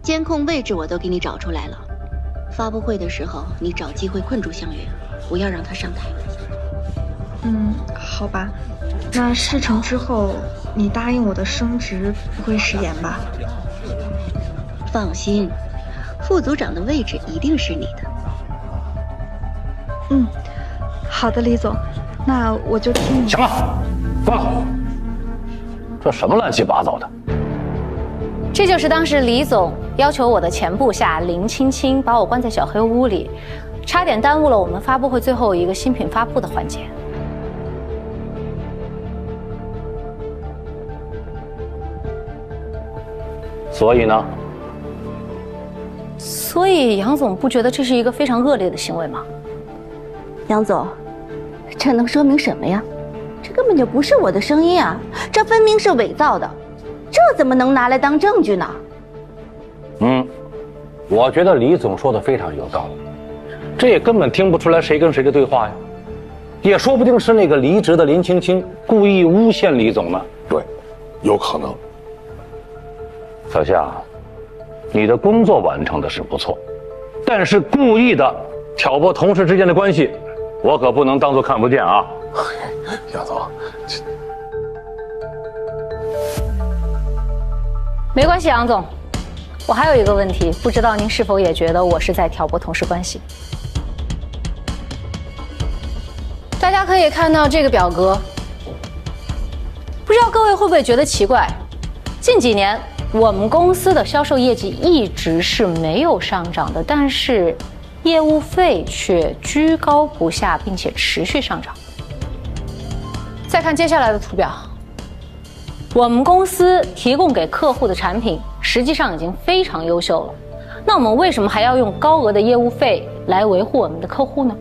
监控位置我都给你找出来了。发布会的时候，你找机会困住向远，不要让他上台。好吧。那事成之后，你答应我的升职不会食言吧？放心，副组长的位置一定是你的。好的，李总，那我就听你。行了，关了。这什么乱七八糟的？这就是当时李总要求我的前部下林青青把我关在小黑屋里，差点耽误了我们发布会最后一个新品发布的环节。所以呢？所以杨总不觉得这是一个非常恶劣的行为吗？杨总，这能说明什么呀？这根本就不是我的声音啊，这分明是伪造的，这怎么能拿来当证据呢？我觉得李总说的非常有道理，这也根本听不出来谁跟谁的对话呀，也说不定是那个离职的林青青故意诬陷李总呢。对，有可能。小夏，你的工作完成的是不错，但是故意的挑拨同事之间的关系，我可不能当作看不见啊。杨总，没关系，杨总，我还有一个问题，不知道您是否也觉得我是在挑拨同事关系？大家可以看到这个表格，不知道各位会不会觉得奇怪？近几年我们公司的销售业绩一直是没有上涨的，但是业务费却居高不下，并且持续上涨。再看接下来的图表，我们公司提供给客户的产品实际上已经非常优秀了，那我们为什么还要用高额的业务费来维护我们的客户呢？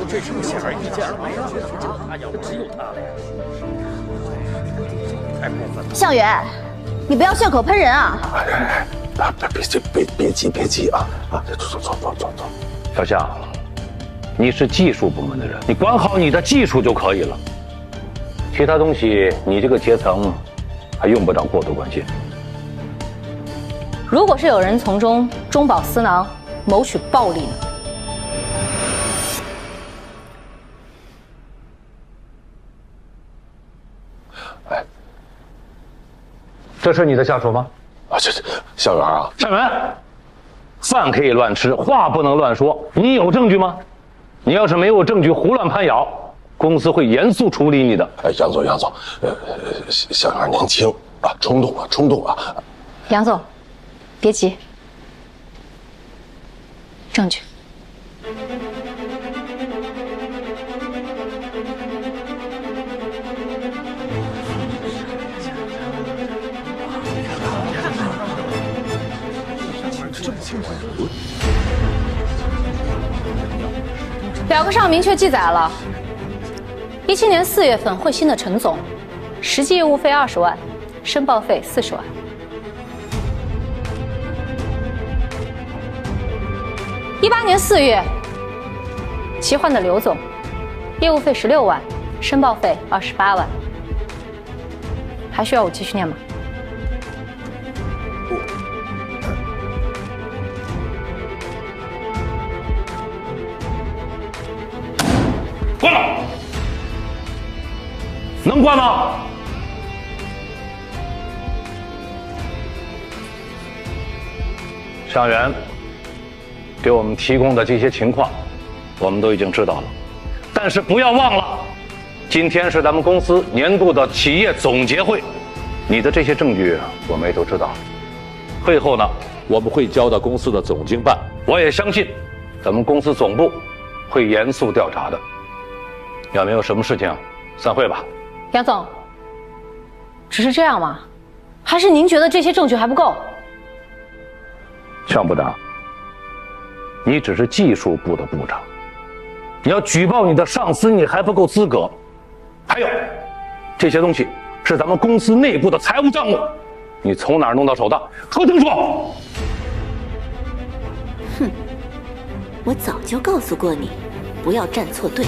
这是显而易见了，他要的只有他了呀！太过分了！向远，你不要血口喷人啊！别急啊！走。小夏，你是技术部门的人，你管好你的技术就可以了，其他东西你这个阶层还用不着过多关心。如果是有人从中中饱私囊，谋取暴利呢？这是你的下属吗？这向远啊，向远，饭可以乱吃，话不能乱说。你有证据吗？你要是没有证据胡乱攀咬，公司会严肃处理你的。杨总，向远年轻啊，冲动啊！杨总，别急，证据。表格上明确记载了，17年4月份汇鑫的陈总，实际业务费20万，申报费40万。18年4月，奇幻的刘总，业务费16万，申报费28万。还需要我继续念吗？关了，能关吗？向远给我们提供的这些情况，我们都已经知道了，但是不要忘了，今天是咱们公司年度的企业总结会，你的这些证据我们也都知道了。会后呢，我们会交到公司的总经办，我也相信咱们公司总部会严肃调查的。要没有什么事情，散会吧。杨总，只是这样吗？还是您觉得这些证据还不够？向部长，你只是技术部的部长，你要举报你的上司，你还不够资格。还有，这些东西是咱们公司内部的财务账目，你从哪儿弄到手的？说清楚！哼，我早就告诉过你，不要站错队。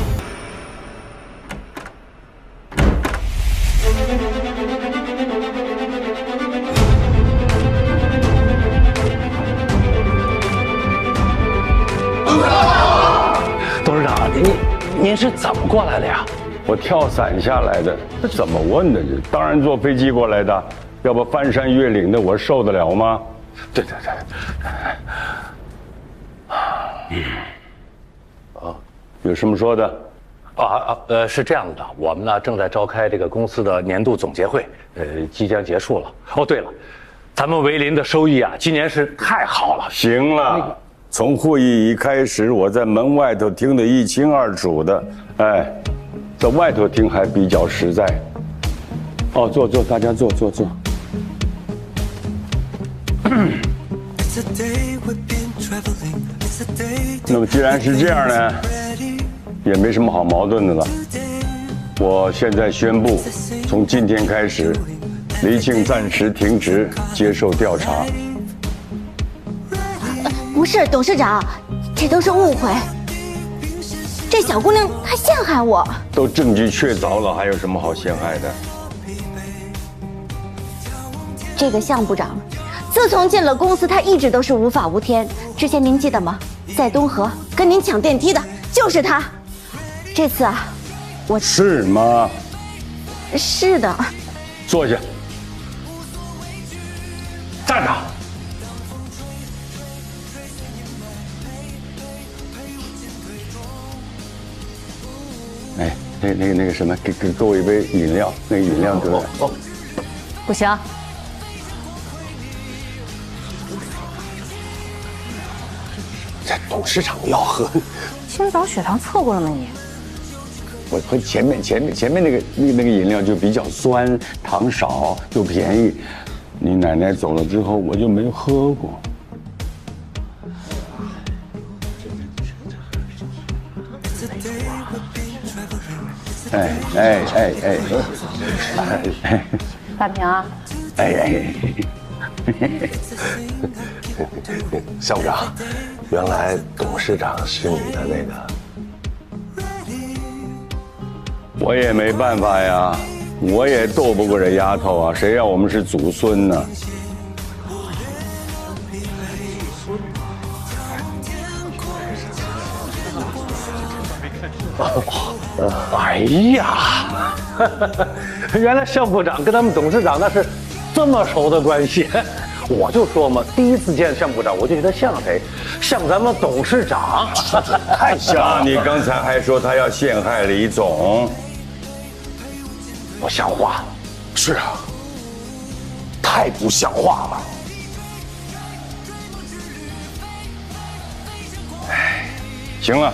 您是怎么过来的呀？我跳伞下来的，这怎么问的？这当然坐飞机过来的，要不翻山越岭的，我受得了吗？对。有什么说的？是这样的，我们呢正在召开这个公司的年度总结会，即将结束了。哦，对了，咱们维林的收益啊，今年是太好了。行了，从会议一开始，我在门外头听得一清二楚的，哎，在外头听还比较实在。哦，坐，大家坐。那么既然是这样呢，也没什么好矛盾的了。我现在宣布，从今天开始，黎庆暂时停职接受调查。不是董事长，这都是误会。这小姑娘她陷害我，都证据确凿了，还有什么好陷害的？这个项部长，自从进了公司，他一直都是无法无天。之前您记得吗？在东河跟您抢电梯的就是他。这次啊，我是吗？是的。坐下。站着。哎，那个什么，给我一杯饮料，那个饮料给我。哦，不行。这董事长要喝。清早血糖测过了吗你？我前面那个饮料就比较酸，糖少又便宜。你奶奶走了之后，我就没喝过。大平啊。项部长，原来董事长是你的那个。我也没办法呀，我也斗不过这丫头啊，谁让我们是祖孙呢？哎呀，原来项部长跟他们董事长那是这么熟的关系。我就说嘛，第一次见项部长，我就觉得像谁？像咱们董事长，太像。你刚才还说他要陷害李总，不像话。是啊，太不像话了。哎，行了，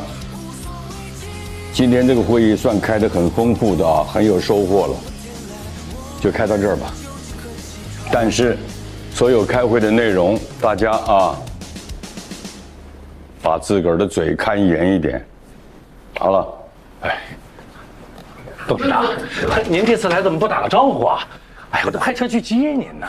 今天这个会议算开得很丰富的啊，很有收获了，就开到这儿吧。但是，所有开会的内容，大家啊，把自个儿的嘴看严一点。好了，哎，董事长，您这次来怎么不打个招呼啊？哎，我都派车去接您呢。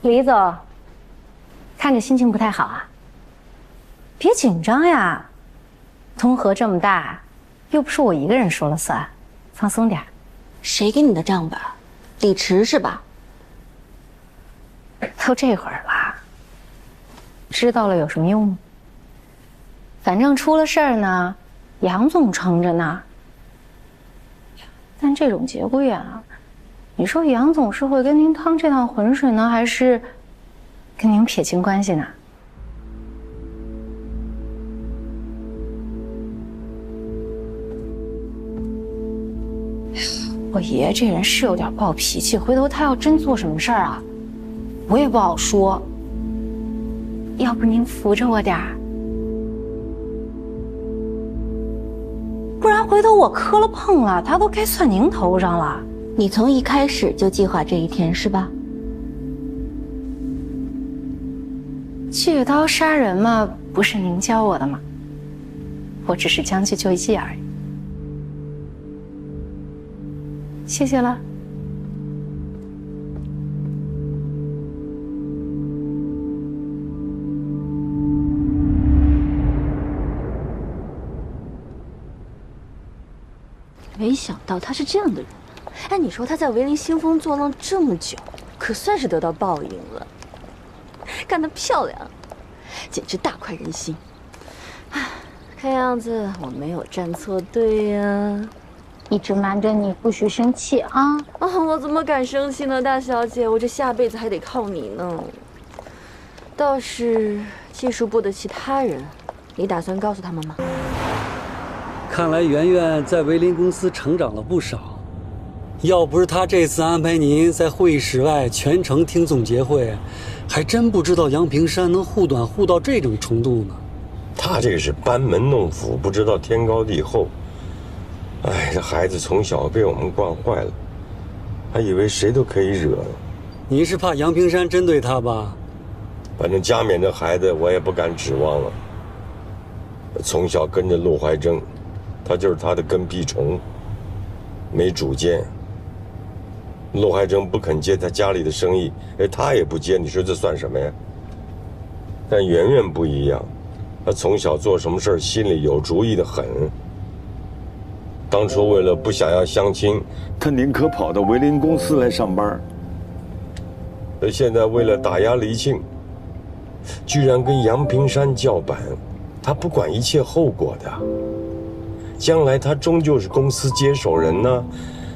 李总，看着心情不太好啊。别紧张呀，东河这么大，又不是我一个人说了算，放松点。谁给你的账本？李迟是吧？都这会儿了，知道了有什么用？反正出了事儿呢，杨总撑着呢。但这种节骨眼啊，你说杨总是会跟您趟这趟浑水呢，还是跟您撇清关系呢？我爷爷这人是有点暴脾气，回头他要真做什么事儿啊，我也不好说。要不您扶着我点儿，不然回头我磕了碰了，他都该算您头上了。你从一开始就计划这一天是吧？借刀杀人嘛，不是您教我的吗？我只是将计就计而已。谢谢了。没想到他是这样的人。哎，你说他在维林兴风作浪这么久，可算是得到报应了。干得漂亮，简直大快人心。唉，看样子我没有站错队呀。一直瞒着你，不许生气啊！啊，我怎么敢生气呢，大小姐？我这下辈子还得靠你呢。倒是技术部的其他人，你打算告诉他们吗？看来圆圆在维林公司成长了不少。要不是他这次安排您在会议室外全程听总结会，还真不知道杨平山能护短护到这种程度呢。他这是班门弄斧，不知道天高地厚。哎，这孩子从小被我们惯坏了，还以为谁都可以惹呢。您是怕杨平山针对他吧？反正加冕这孩子我也不敢指望了。从小跟着陆怀征，他就是他的跟屁虫，没主见。陆怀征不肯接他家里的生意，而他也不接，你说这算什么呀？但圆圆不一样，她从小做什么事儿心里有主意的很。当初为了不想要相亲，他宁可跑到维林公司来上班。而现在为了打压黎庆，居然跟杨平山叫板，他不管一切后果的。将来他终究是公司接手人呢，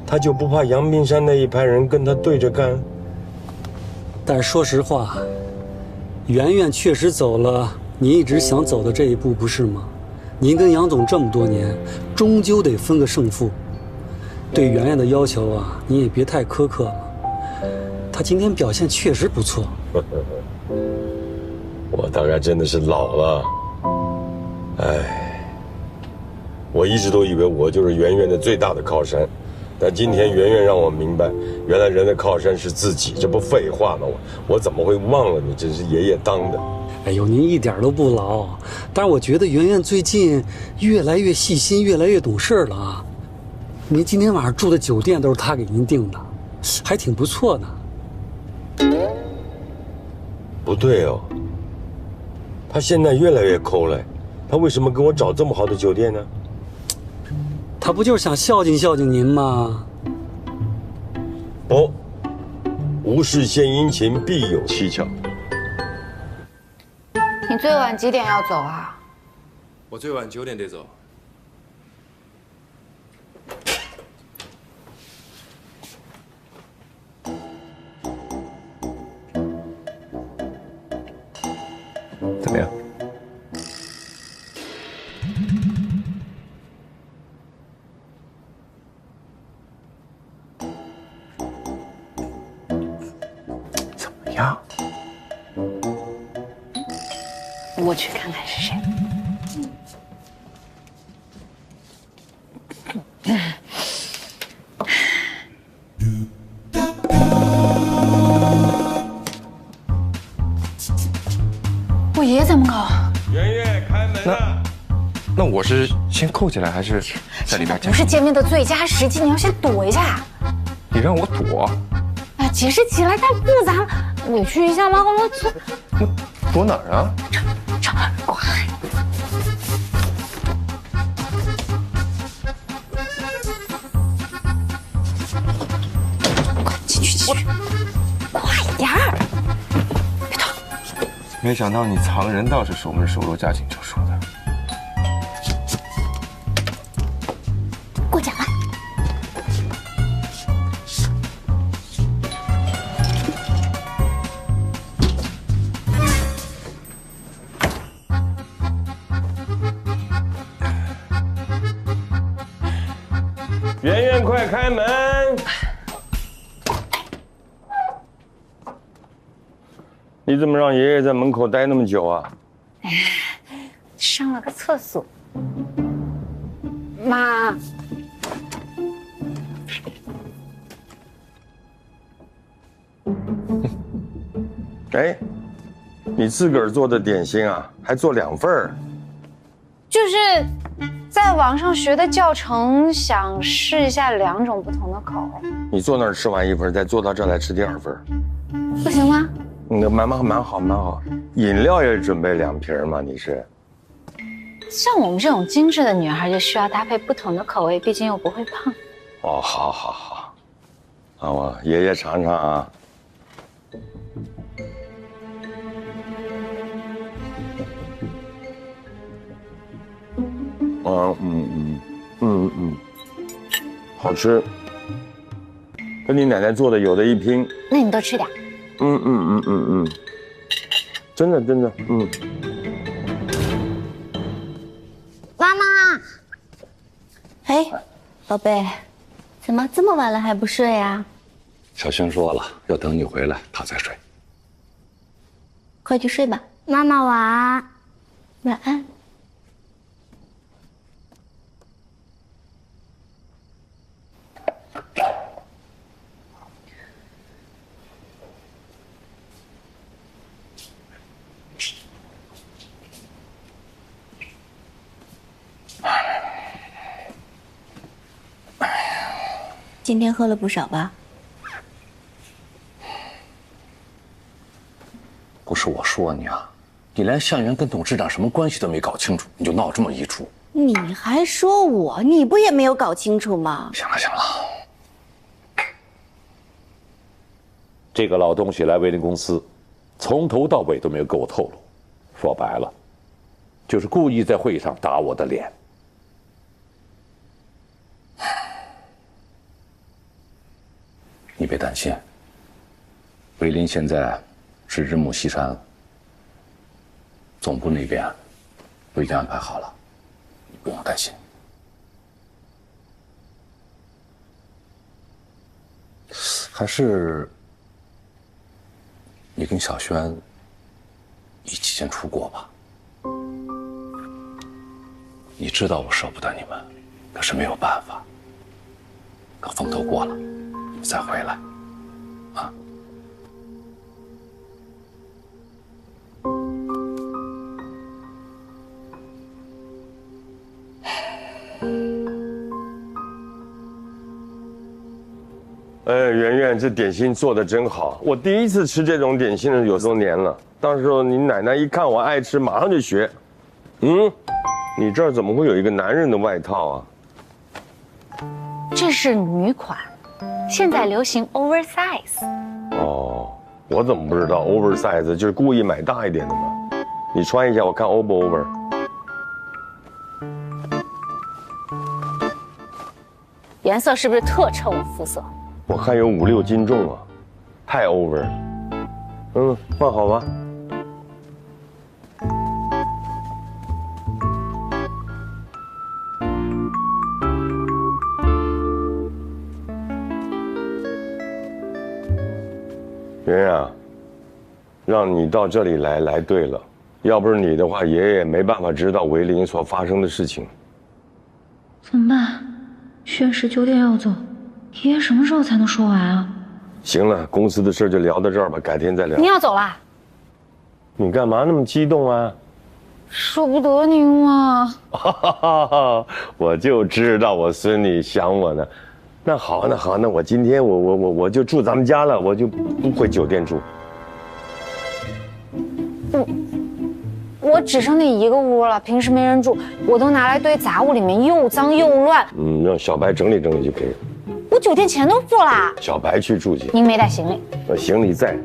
他就不怕杨平山那一派人跟他对着干？但说实话，圆圆确实走了你一直想走的这一步，不是吗？您跟杨总这么多年，终究得分个胜负。对圆圆的要求啊，你也别太苛刻了。她今天表现确实不错。我大概真的是老了。哎，我一直都以为我就是圆圆的最大的靠山，但今天圆圆让我明白，原来人的靠山是自己，这不废话吗？我怎么会忘了你？真是爷爷当的。哎呦，您一点都不老，但是我觉得圆圆最近越来越细心，越来越懂事了啊。您今天晚上住的酒店都是他给您订的，还挺不错的。不对哦，他现在越来越抠了，他为什么给我找这么好的酒店呢？他不就是想孝敬孝敬您吗？不，无事献殷勤，必有蹊跷。你最晚几点要走啊？我最晚9点得走。怎么样？怎么样？我去看看是谁。我爷爷在门口。圆圆，开门啊！那我是先扣起来，还是在里边？不是见面的最佳时机，你要先躲一下。你让我躲？啊，解释起来太复杂了，委屈一下吗？我走。躲哪儿啊？快！快进去，进去！快点儿！别动！没想到你藏人倒是熟门熟路、驾轻就熟的。过奖了。圆圆，快开门！你怎么让爷爷在门口待那么久啊？上了个厕所。妈。哎，你自个儿做的点心啊，还做2份儿？就是在网上学的教程，想试一下2种不同的口味。你坐那儿吃完1份，再坐到这儿来吃第2份，不行吗？蛮好。饮料也准备2瓶嘛？你是？像我们这种精致的女孩，就需要搭配不同的口味，毕竟又不会胖。哦，好。好啊，爷爷尝尝啊。好吃，跟你奶奶做的有的一拼。那你多吃点。真的，妈妈，哎，宝贝，怎么这么晚了还不睡啊？小薰说了，要等你回来，她再睡。快去睡吧，妈妈晚安。晚安。今天喝了不少吧？不是我说你啊，你连向源跟董事长什么关系都没搞清楚，你就闹这么一出。你还说我？你不也没有搞清楚吗？行了行了，这个老东西来维林公司，从头到尾都没有给我透露，说白了，就是故意在会议上打我的脸。你别担心，维林现在是日暮西山了，总部那边都已经安排好了，你不用担心。还是你跟小轩一起先出国吧。你知道我舍不得你们，可是没有办法。等风头过了，你们再回来，啊。哎，圆圆，这点心做的真好，我第一次吃这种点心有多年了。当时你奶奶一看我爱吃，马上就学。你这儿怎么会有一个男人的外套啊？这是女款，现在流行 oversize。哦，我怎么不知道 oversize 就是故意买大一点的呢？你穿一下，我看 O 不 over。颜色是不是特衬我肤色？我看有5、6斤重啊，太 over 了。换好吧。圆圆啊，让你到这里来对了，要不是你的话，爷爷没办法知道维林所发生的事情。怎么办？轩19点要走，爷爷什么时候才能说完啊？行了，公司的事就聊到这儿吧，改天再聊。您要走啦？你干嘛那么激动啊？舍不得您嘛。我就知道我孙女想我呢。那好，那我今天我就住咱们家了，我就不回酒店住。我只剩那一个屋了，平时没人住，我都拿来堆杂物，里面又脏又乱。让小白整理整理就可以了。我酒店钱都付了。小白去住去。您没带行李？行李在。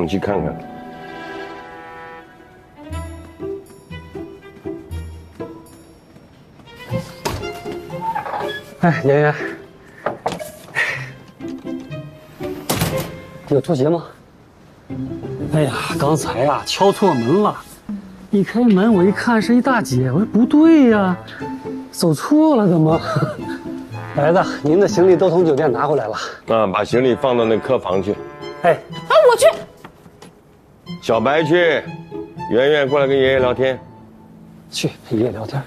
去看看。哎，圆圆，有拖鞋吗？哎呀，刚才呀敲错门了，一开门我一看是一大姐，我说不对呀，走错了怎么？白子，您的行李都从酒店拿回来了。把行李放到那客房去。哎，我去。小白去，圆圆过来跟爷爷聊天。去陪爷爷聊天。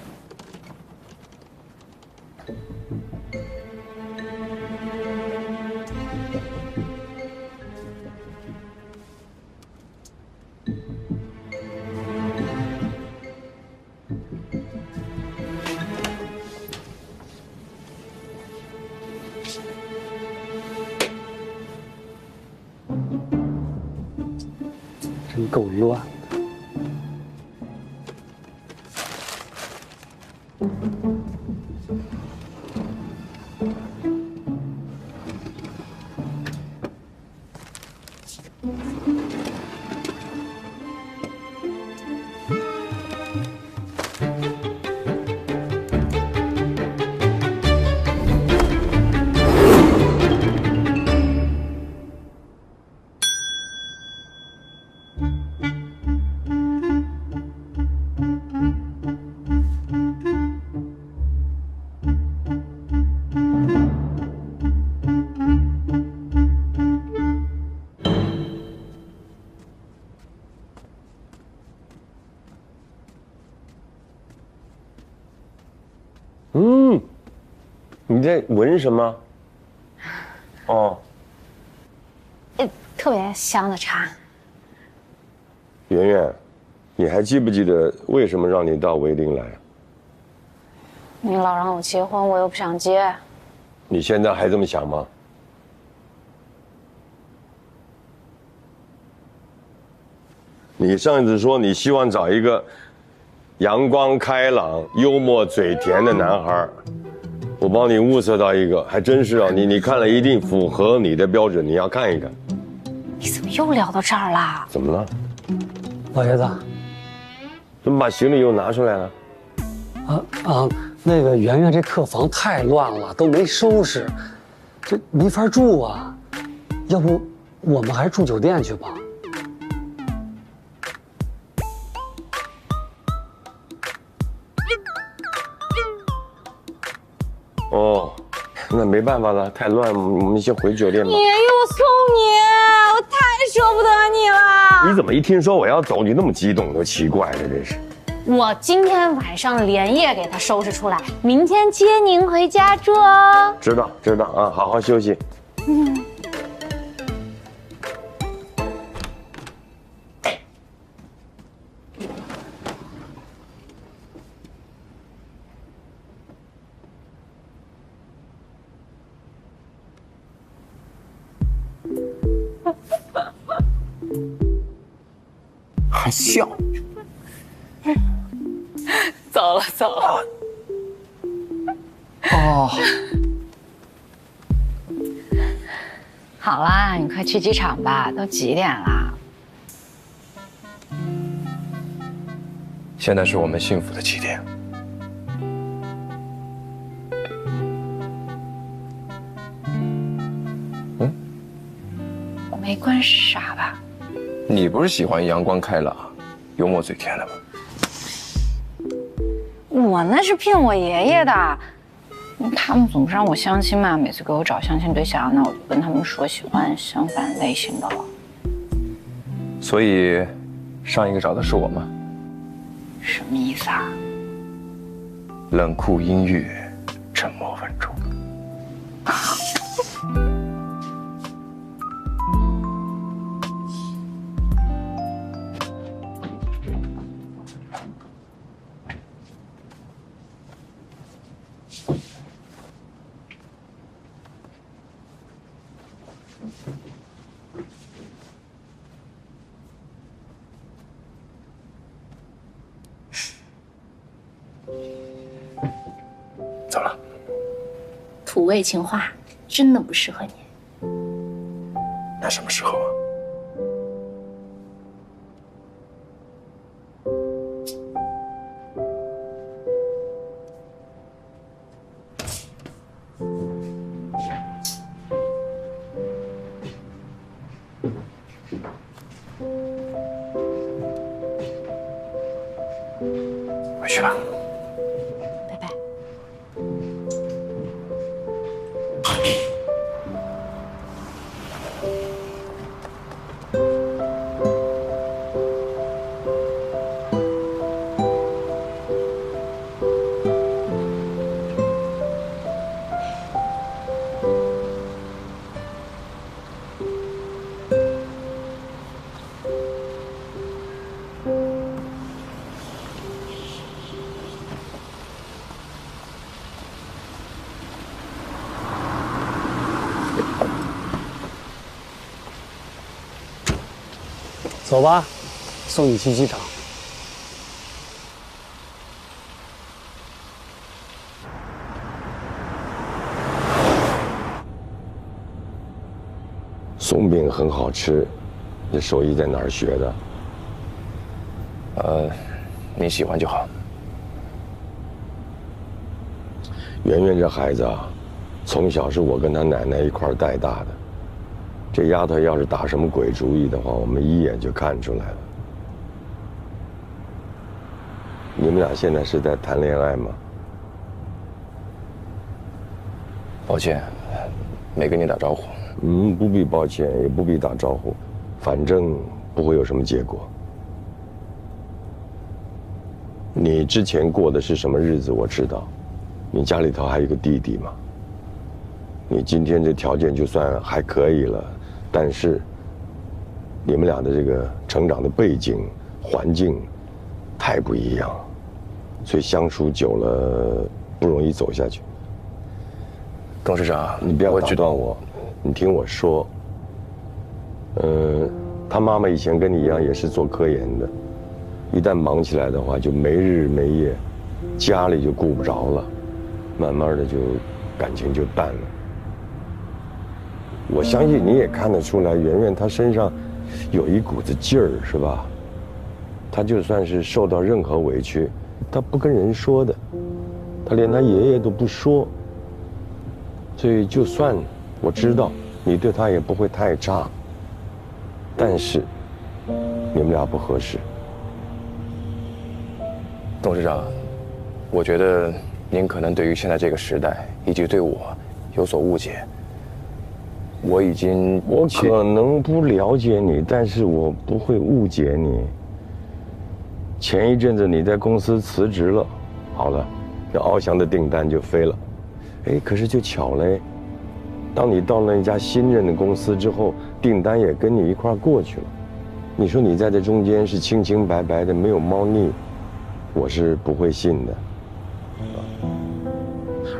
真够乱的。你在闻什么？哦，特别香的茶。圆圆，你还记不记得为什么让你到维林来？你老让我结婚，我又不想结。你现在还这么想吗？你上次说你希望找一个阳光开朗、幽默嘴甜的男孩，我帮你物色到一个，还真是啊！你看了一定符合你的标准，你要看一看。你怎么又聊到这儿啦？怎么了？老爷子，怎么把行李又拿出来了？那个圆圆这客房太乱了，都没收拾，这没法住啊。要不我们还住酒店去吧？哦，那没办法了，太乱，我们先回酒店吧。爷爷，我送你，我太舍不得你了。你怎么一听说我要走，你那么激动，都奇怪了，真是。我今天晚上连夜给他收拾出来，明天接您回家住哦。知道啊，好好休息。还笑？走了。哦，好啦，你快去机场吧，都几点啦？现在是我们幸福的起点。没关系，傻吧？你不是喜欢阳光开朗、幽默嘴甜的吗？我那是骗我爷爷的，他们总是让我相亲嘛，每次给我找相亲对象，那我就跟他们说喜欢相反类型的了。所以，上一个找的是我吗？什么意思啊？冷酷阴郁，沉默稳重。怎么了？土味情话真的不适合你。那什么时候啊？回去吧。拜拜。走吧，送你去机场。松饼很好吃，这手艺在哪儿学的？你喜欢就好。圆圆这孩子啊，从小是我跟她奶奶一块儿带大的。这丫头要是打什么鬼主意的话，我们一眼就看出来了。你们俩现在是在谈恋爱吗？抱歉，没跟你打招呼。不必抱歉，也不必打招呼，反正不会有什么结果。你之前过的是什么日子？我知道，你家里头还有一个弟弟嘛，你今天这条件就算还可以了，但是你们俩的这个成长的背景、环境太不一样，所以相处久了不容易走下去。董事长，你不要打断我，你听我说。他妈妈以前跟你一样也是做科研的，一旦忙起来的话，就没日没夜，家里就顾不着了，慢慢的就感情就淡了。我相信你也看得出来，圆圆她身上有一股子劲儿，是吧？她就算是受到任何委屈，她不跟人说的，她连她爷爷都不说。所以就算我知道你对她也不会太差，但是你们俩不合适。董事长，我觉得您可能对于现在这个时代以及对我有所误解。我可能不了解你，但是我不会误解你。前一阵子你在公司辞职了，好了，这翱翔的订单就飞了。哎，可是就巧嘞，当你到了那家新任的公司之后，订单也跟你一块儿过去了。你说你在这中间是清清白白的，没有猫腻，我是不会信的。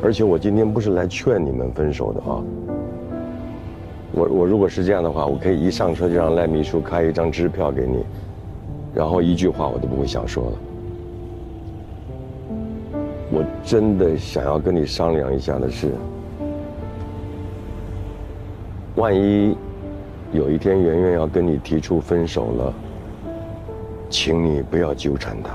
而且我今天不是来劝你们分手的啊。我如果是这样的话，我可以一上车就让赖秘书开一张支票给你，然后一句话我都不会想说了。我真的想要跟你商量一下的是，万一有一天圆圆要跟你提出分手了，请你不要纠缠她。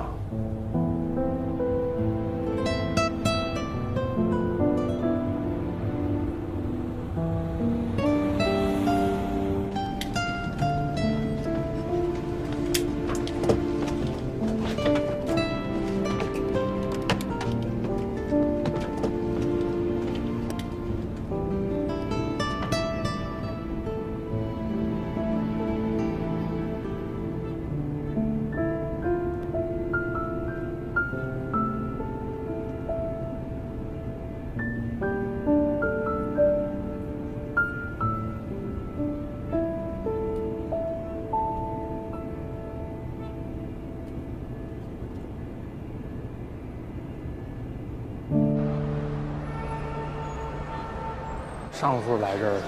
上次来这儿的时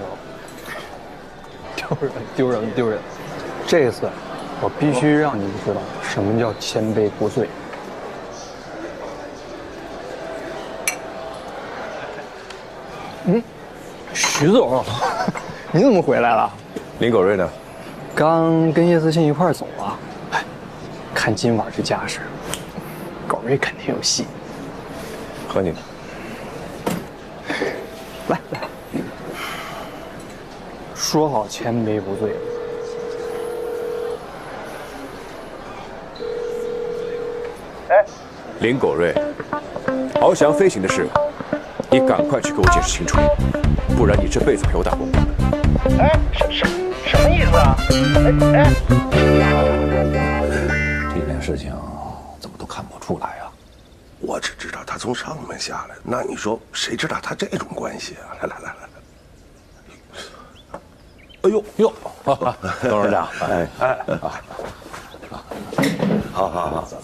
候，丢人。这次我必须让你们知道什么叫千杯不醉。徐总，你怎么回来了？林狗瑞呢？刚跟叶思欣一块儿走了。哎，看今晚这架势，狗瑞肯定有戏。喝你的。来。说好千杯不醉。哎，林狗瑞，翱翔飞行的事，你赶快去给我解释清楚，不然你这辈子陪我打工。哎，什么意思啊？这件事情怎么都看不出来啊？我只知道他从上面下来，那你说谁知道他这种关系啊？来。哎呦，董事长，好，走。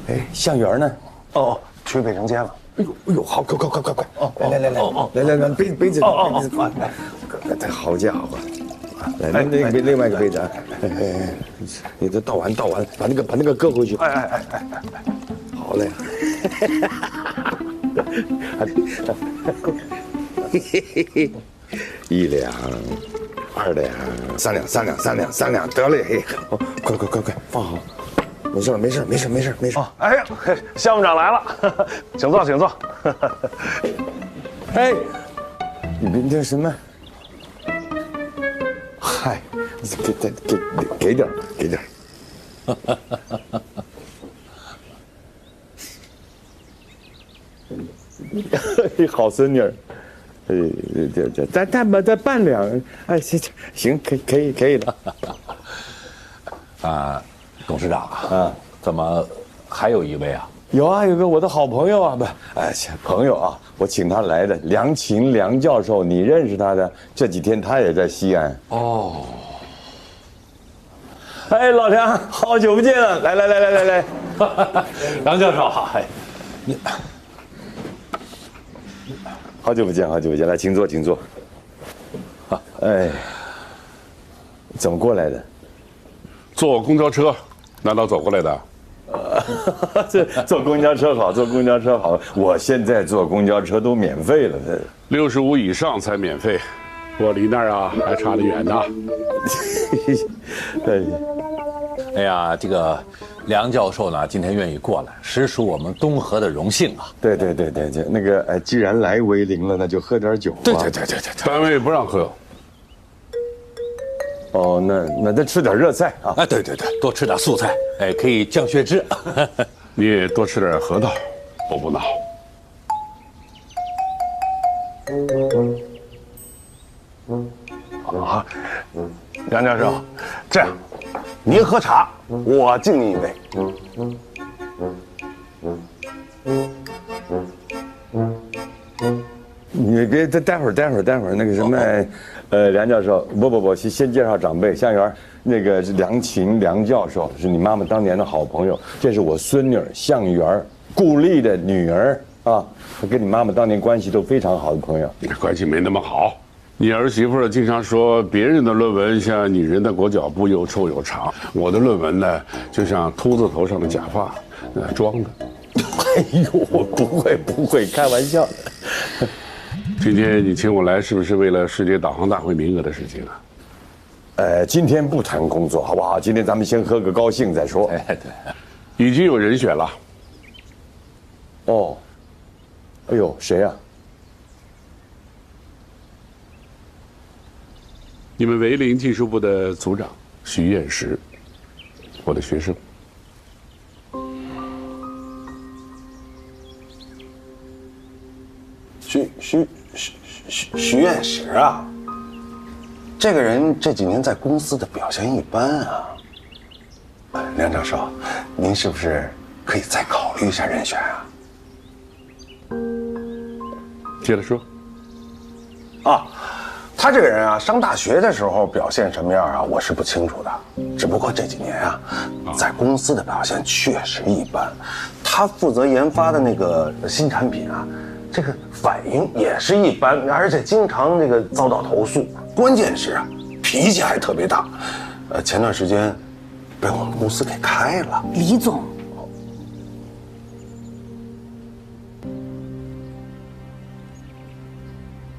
哎，向元呢？哦，去卫生间了。哎呦，好，快！来，杯子，来，好家伙！来，另外一个杯子啊！你这倒完，把那个搁回去。哎，好嘞。1两，2两，3两，得嘞！嘿，快，放好。没事。哎呀，项目长来了，请坐。哎，你这什么？嗨，给点。好孙女儿。再半两，哎，行，可以了。董事长啊，怎么还有一位啊？有啊，有个我的好朋友啊，不，朋友啊，我请他来的梁勤梁教授，你认识他的？这几天他也在西安。哦。哎，老梁，好久不见了！来，梁教授好，你好久不见，来，请坐。好，哎，怎么过来的？坐公交车，难道走过来的？这坐公交车好，我现在坐公交车都免费了。 65以上才免费，我离那儿还差得远呢。哎呀，这个梁教授呢，今天愿意过来，实属我们东河的荣幸啊。对，那个既然来威灵了，那就喝点酒吧。对，单位不让喝。哦，那再吃点热菜啊！哎，对，多吃点素菜，哎，可以降血脂。你也多吃点核桃，补脑。好，梁教授，这样，您喝茶，我敬您一杯。你别待会儿那个什么，梁教授，不，先介绍长辈，向元，那个是梁勤梁教授，是你妈妈当年的好朋友，这是我孙女向元，顾丽的女儿啊，跟你妈妈当年关系都非常好的朋友。关系没那么好。你儿媳妇经常说别人的论文像女人的裹脚布又臭又长，我的论文呢就像秃子头上的假发，装的。哎呦，我不会，开玩笑的。今天你请我来，是不是为了世界导航大会名额的事情啊？今天不谈工作，好不好？今天咱们先喝个高兴再说。哎，对，已经有人选了。哦，哎呦，谁呀？你们维林技术部的组长许彦石，我的学生。许彦石啊，这个人这几年在公司的表现一般啊。梁教授，您是不是可以再考虑一下人选啊？接着说。啊，他这个人啊，上大学的时候表现什么样啊，我是不清楚的。只不过这几年啊，在公司的表现确实一般。他负责研发的那个新产品啊，这个反应也是一般，而且经常那个遭到投诉。关键是啊，脾气还特别大。前段时间被我们公司给开了。李总。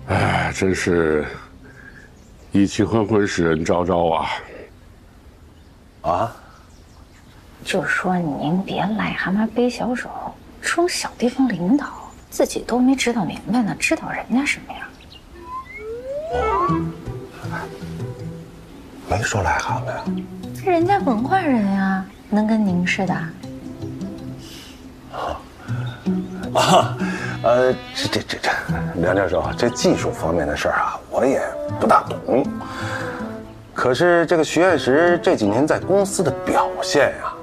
哎，真是意气昏昏使人昭昭啊！啊？就说您别癞蛤蟆背小手，这种小地方领导自己都没指导明白呢，指导人家什么呀？没说癞蛤蟆呀？人家文化人呀，能跟您似的？这，梁教授，这技术方面的事儿啊，我也不大懂。可是这个许彦石这几年在公司的表现呀，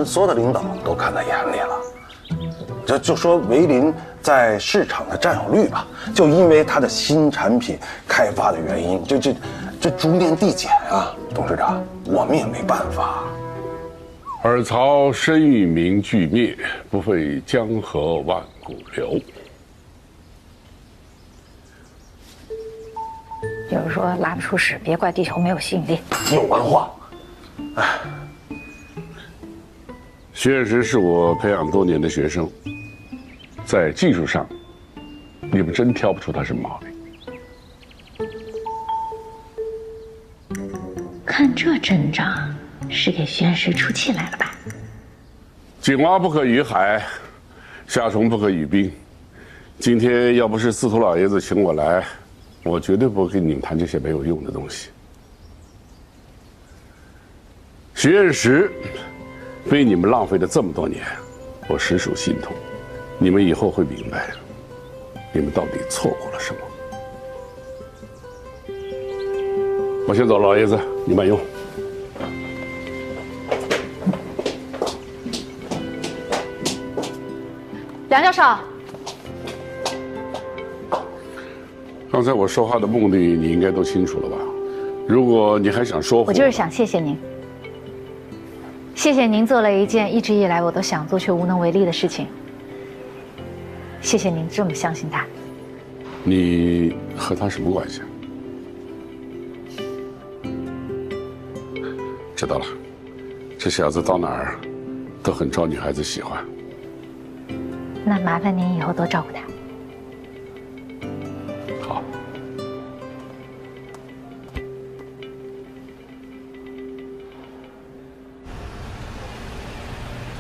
所有的领导都看在眼里了。就说维林在市场的占有率吧，就因为他的新产品开发的原因，这逐年递减啊。董事长，我们也没办法。尔曹身与名俱灭，不废江河万古流。就是说拉不出屎，别怪地球没有吸引力。有文化。哎，许彦石是我培养多年的学生，在技术上，你们真挑不出他什么毛病。看这阵仗，是给许彦石出气来了吧？井蛙不可语海，夏虫不可语冰。今天要不是司徒老爷子请我来，我绝对不会跟你们谈这些没有用的东西。许彦石被你们浪费了这么多年，我实属心痛。你们以后会明白，你们到底错过了什么。我先走，老爷子，你慢用。梁教授，刚才我说话的目的你应该都清楚了吧？如果你还想说我就是想谢谢您，谢谢您做了一件一直以来我都想做却无能为力的事情。谢谢您这么相信他。你和他什么关系？知道了，这小子到哪儿都很招女孩子喜欢。那麻烦您以后多照顾他。好。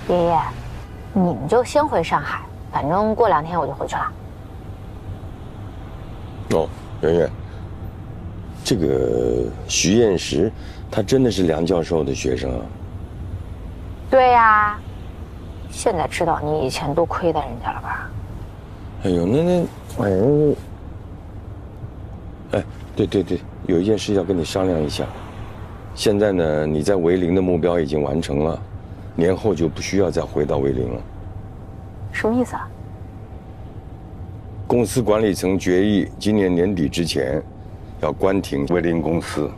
爷爷，你们就先回上海，反正过2天我就回去了。哦，圆圆，这个徐彦石，他真的是梁教授的学生啊？对呀，现在知道你以前多亏待人家了吧？哎呦，哎，对，有一件事要跟你商量一下。现在呢，你在维林的目标已经完成了，年后就不需要再回到维林了。什么意思啊？公司管理层决议，今年年底之前要关停维林公司。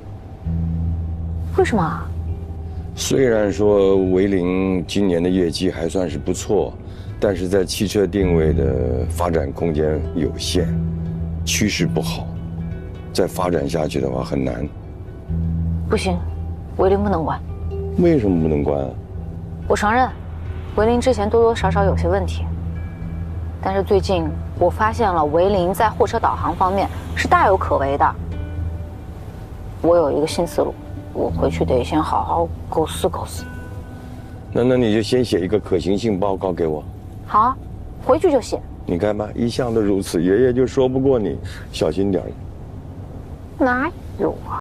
为什么？虽然说维林今年的业绩还算是不错，但是在汽车定位的发展空间有限，趋势不好，再发展下去的话很难。不行，维林不能关。为什么不能关啊？我承认，维林之前多多少少有些问题，但是最近我发现了维林在货车导航方面是大有可为的。我有一个新思路，我回去得先好好构思构思。那你就先写一个可行性报告给我。好啊，回去就写。你看吧，一向都如此，爷爷就说不过你，小心点儿。哪有啊？